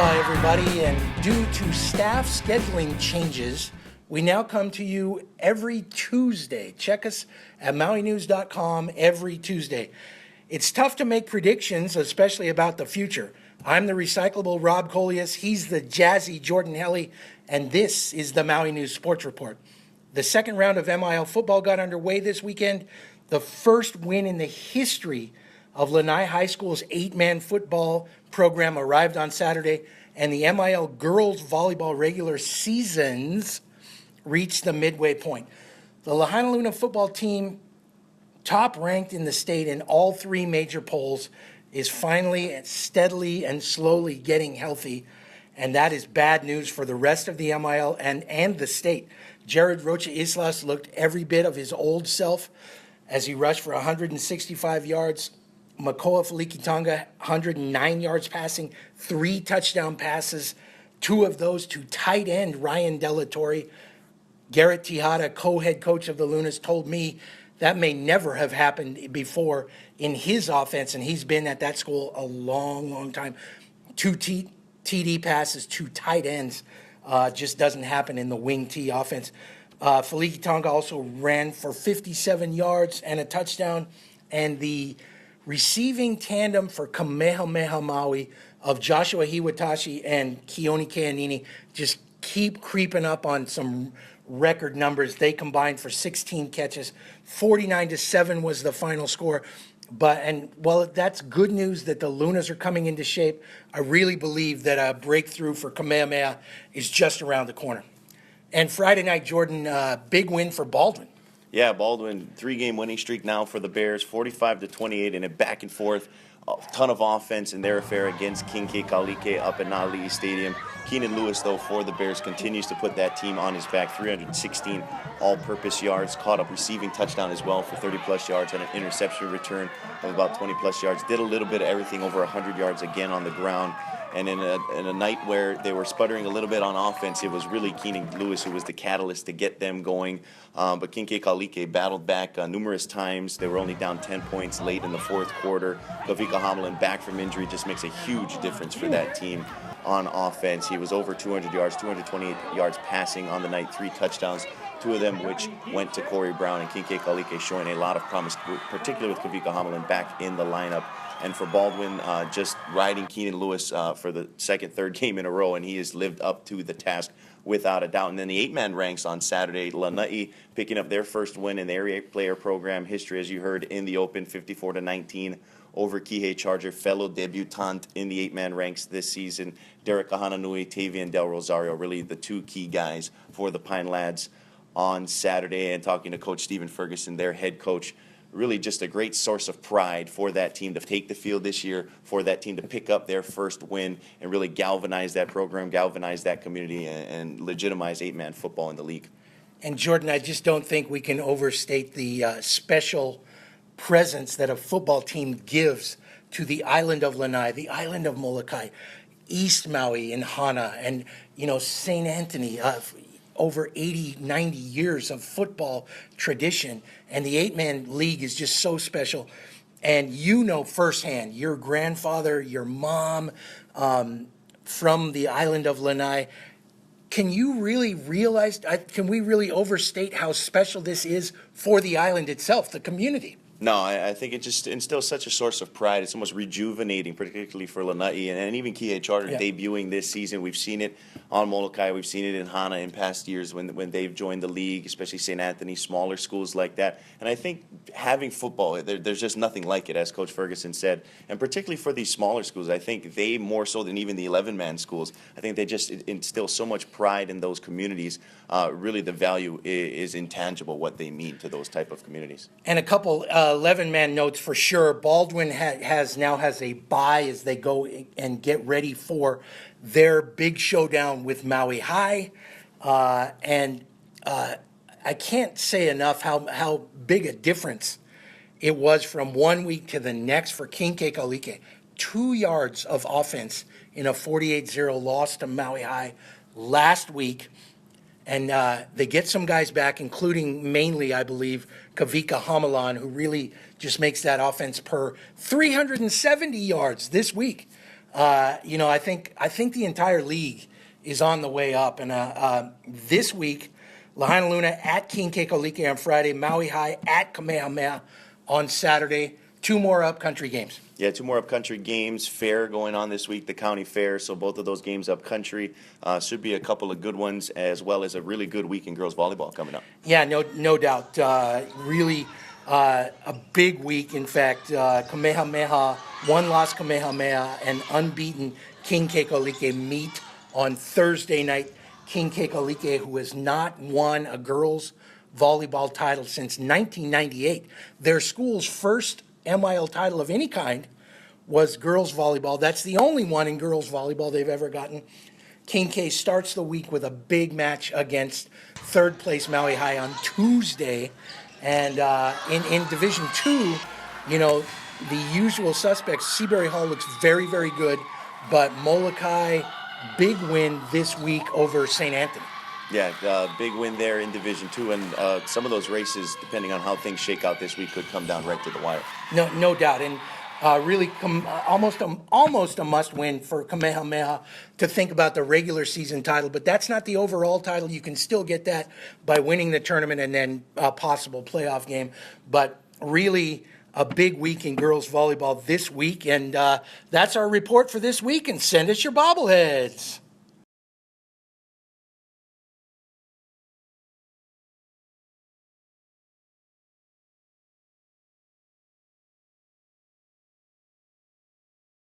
Aloha, everybody, and due to staff scheduling changes, we now come to you every Tuesday. Check us at MauiNews.com every Tuesday. It's tough to make predictions, especially about the future. I'm the recyclable Rob Colias, he's the jazzy Jordan Helly, and this is the Maui News Sports Report. The second round of MIL football got underway this weekend. The first win in the history of Lanai High School's 8-man football program arrived on Saturday, and the MIL girls volleyball regular seasons reached the midway point. The Lahainaluna football team, top ranked in the state in all three major polls, is finally and steadily and slowly getting healthy, and that is bad news for the rest of the MIL and the state. Jared Rocha Islas looked every bit of his old self as he rushed for 165 yards. Makoa Felikitanga, 109 yards passing, 3 touchdown passes, 2 of those to tight end Ryan Delatorre. Garrett Tejada, co-head coach of the Lunas, told me that may never have happened before in his offense, and he's been at that school a long, long time. 2 TD passes, 2 tight ends, just doesn't happen in the wing T offense. Felikitanga also ran for 57 yards and a touchdown, and the receiving tandem for Kamehameha Maui of Joshua Hiwatashi and Keone Keanini just keep creeping up on some record numbers. They combined for 16 catches. 49-7 was the final score. And while that's good news that the Lunas are coming into shape, I really believe that a breakthrough for Kamehameha is just around the corner. And Friday night, Jordan, big win for Baldwin. Yeah, Baldwin, 3-game winning streak now for the Bears, 45-28 in a back and forth. A ton of offense in their affair against King Kekalike up at Nali'i Stadium. Keenan Lewis, though, for the Bears continues to put that team on his back. 316 all-purpose yards, caught up receiving touchdown as well for 30-plus yards and an interception return of about 20-plus yards. Did a little bit of everything, over 100 yards again on the ground. And in a night where they were sputtering a little bit on offense, it was really Keenan Lewis who was the catalyst to get them going. But King Kekalike battled back numerous times. They were only down 10 points late in the fourth quarter. Kavika Hamelin, back from injury, just makes a huge difference for that team on offense. He was over 200 yards, 228 yards passing on the night, 3 touchdowns, 2 of them which went to Corey Brown, and King Kekalike showing a lot of promise, particularly with Kavika Hamelin back in the lineup. And for Baldwin, just riding Keenan Lewis for the third game in a row, and he has lived up to the task without a doubt. And then the 8-man ranks on Saturday, Lanai picking up their first win in their 8-player program history, as you heard in the open, 54-19 over Kihei Charger, fellow debutant in the 8-man ranks this season. Derek Kahananui, Tavian Del Rosario, really the 2 key guys for the Pine Lads on Saturday. And talking to Coach Stephen Ferguson, their head coach, really just a great source of pride for that team to take the field this year, for that team to pick up their first win and really galvanize that program, galvanize that community, and legitimize 8-man football in the league. And Jordan, I just don't think we can overstate the special presence that a football team gives to the island of Lanai, the island of Molokai, East Maui in Hana, and, St. Anthony, over 80, 90 years of football tradition. And the 8-man league is just so special. And firsthand, your grandfather, your mom from the island of Lanai. Can you really can we really overstate how special this is for the island itself, the community? No, I think it just instills such a source of pride. It's almost rejuvenating, particularly for Lanai and even Kihei Charter debuting this season. We've seen it on Molokai. We've seen it in Hana in past years when they've joined the league, especially St. Anthony, smaller schools like that. And I think having football, there's just nothing like it, as Coach Ferguson said. And particularly for these smaller schools, I think they, more so than even the 11-man schools, I think they just instill so much pride in those communities. Really, the value is intangible, what they mean to those type of communities. And a couple 11-man notes for sure. Baldwin has a bye as they go and get ready for their big showdown with Maui High. And I can't say enough how big a difference it was from one week to the next for King Kekalike. 2 yards of offense in a 48-0 loss to Maui High last week. And they get some guys back, including mainly, I believe, Kavika Hamelin, who really just makes that offense per 370 yards this week. I think the entire league is on the way up. And this week, Lahaina Luna at King Kekalike on Friday, Maui High at Kamehameha on Saturday. 2 more upcountry games. Yeah, 2 more upcountry games. Fair going on this week, the county fair. So both of those games upcountry should be a couple of good ones, as well as a really good week in girls volleyball coming up. Yeah, no doubt. Really a big week. In fact, Kamehameha, 1-loss Kamehameha, and unbeaten King Kekalike meet on Thursday night. King Kekalike, who has not won a girls volleyball title since 1998. Their school's first MIL title of any kind was girls volleyball. That's the only one in girls volleyball they've ever gotten. King K starts the week with a big match against third place Maui High on Tuesday. And in Division 2, the usual suspects, Seabury Hall looks very, very good, but Molokai, big win this week over St. Anthony. Yeah, big win there in Division 2, and some of those races, depending on how things shake out this week, could come down right to the wire. No doubt, and really almost a must-win for Kamehameha to think about the regular season title, but that's not the overall title. You can still get that by winning the tournament and then a possible playoff game, but really a big week in girls volleyball this week, and that's our report for this week, and send us your bobbleheads.